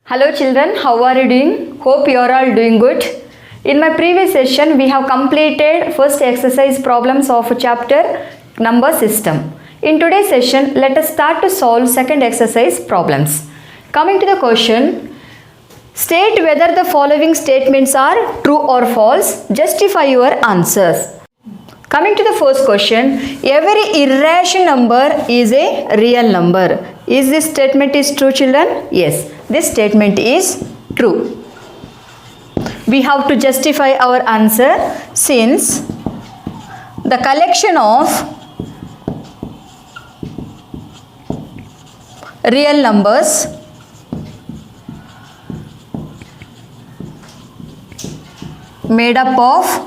Hello children, how are you doing? Hope you are all doing good. In my previous session, we have completed first exercise problems of chapter number system. In today's session, let us start to solve second exercise problems. Coming to the question, state whether the following statements are true or false. Justify your answers. Coming to the first question, every irrational number is a real number. Is this statement is true, children? Yes, this statement is true. We have to justify our answer since the collection of real numbers made up of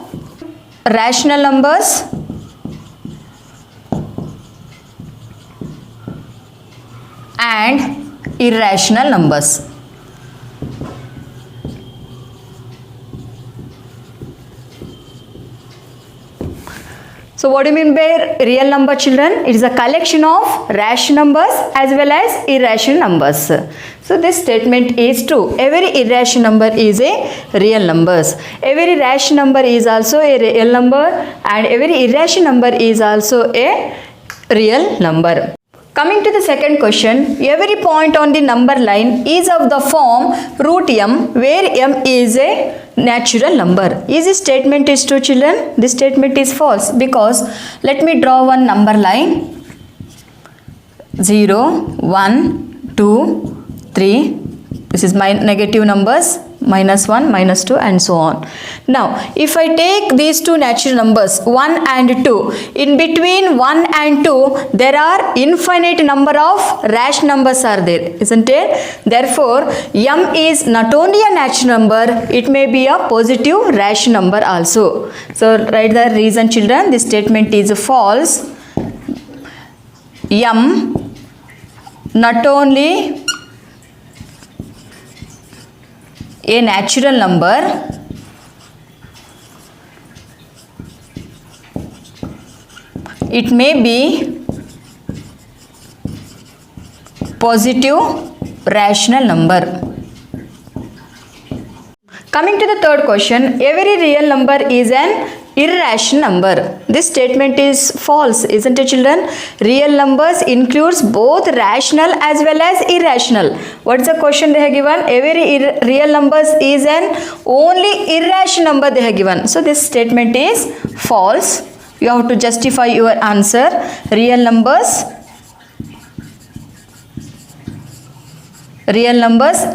rational numbers and irrational numbers. So what do you mean by real number, children? It is a collection of rational numbers as well as irrational numbers. So this statement is true. Every irrational number is a real number. Every rational number is also a real number and every irrational number is also a real number. Coming to the second question, every point on the number line is of the form root m, where m is a natural number. Is this statement is true, children? This statement is false because let me draw one number line 0, 1, 2, 3. This is my negative numbers, minus 1, minus 2 and so on. Now, if I take these two natural numbers 1 and 2, in between 1 and 2, there are infinite number of rational numbers are there, isn't it? Therefore, m is not only a natural number, it may be a positive rational number also. So, write the reason, children. This statement is false. M not only a natural number, it may be positive rational number. Coming to the third question, every real number is an irrational number. This statement is false, isn't it, children? Real numbers includes both rational as well as irrational. What's the question they have given? Every real numbers is an only irrational number they have given. So this statement is false. You have to justify your answer. Real numbers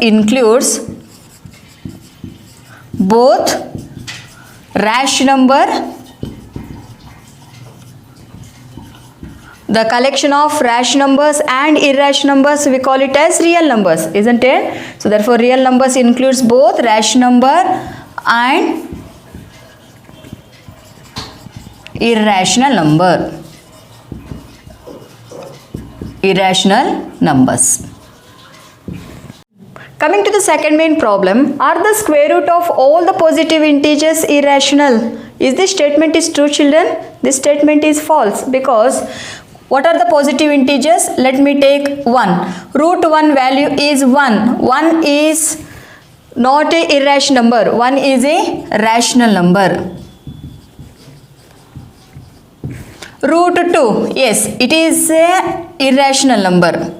includes both rational number, the collection of rational numbers and irrational numbers, we call it as real numbers, isn't it? So therefore real numbers includes both rational number and irrational number. Irrational numbers. Coming to the second main problem, are the square root of all the positive integers irrational? Is this statement is true, children? This statement is false because what are the positive integers? Let me take 1. Root 1 value is 1. 1 is not a irrational number. 1 is a rational number. Root 2, yes, it is a irrational number.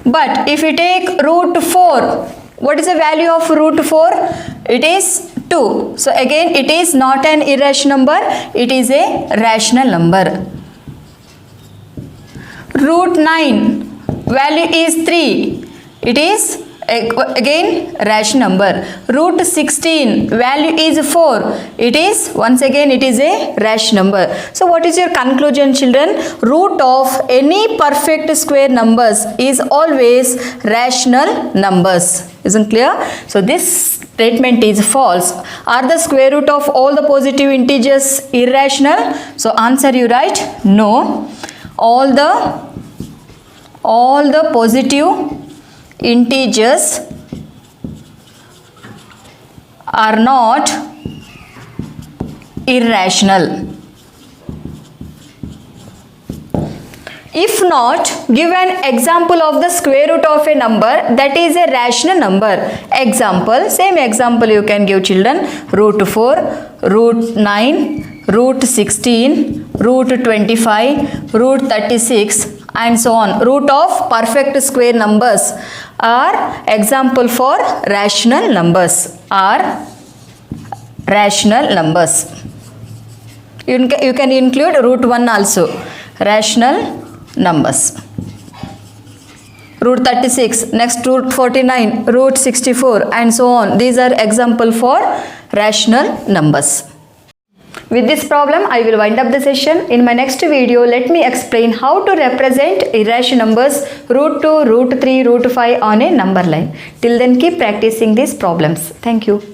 But if you take root 4, what is the value of root 4? It is 2. So again it is not an irrational number, it is a rational number. Root 9, value is 3. It is again rational number. Root 16, value is 4. It is once again it is a rational number. So what is your conclusion, children? Root of any perfect square numbers is always rational numbers. Isn't clear? So this statement is false. Are the square root of all the positive integers irrational? So answer you write no. All the positive integers are not irrational. If not, give an example of the square root of a number that is a rational number. Example, same example you can give children. Root 4, root 9, root 16, root 25, root 36 and so on. Root of perfect square numbers are example for rational numbers. You can include root 1 also. Rational numbers. Root 36, next root 49, root 64 and so on. These are example for rational numbers. With this problem, I will wind up the session. In my next video, let me explain how to represent irrational numbers root 2, root 3, root 5 on a number line. Till then, keep practicing these problems. Thank you.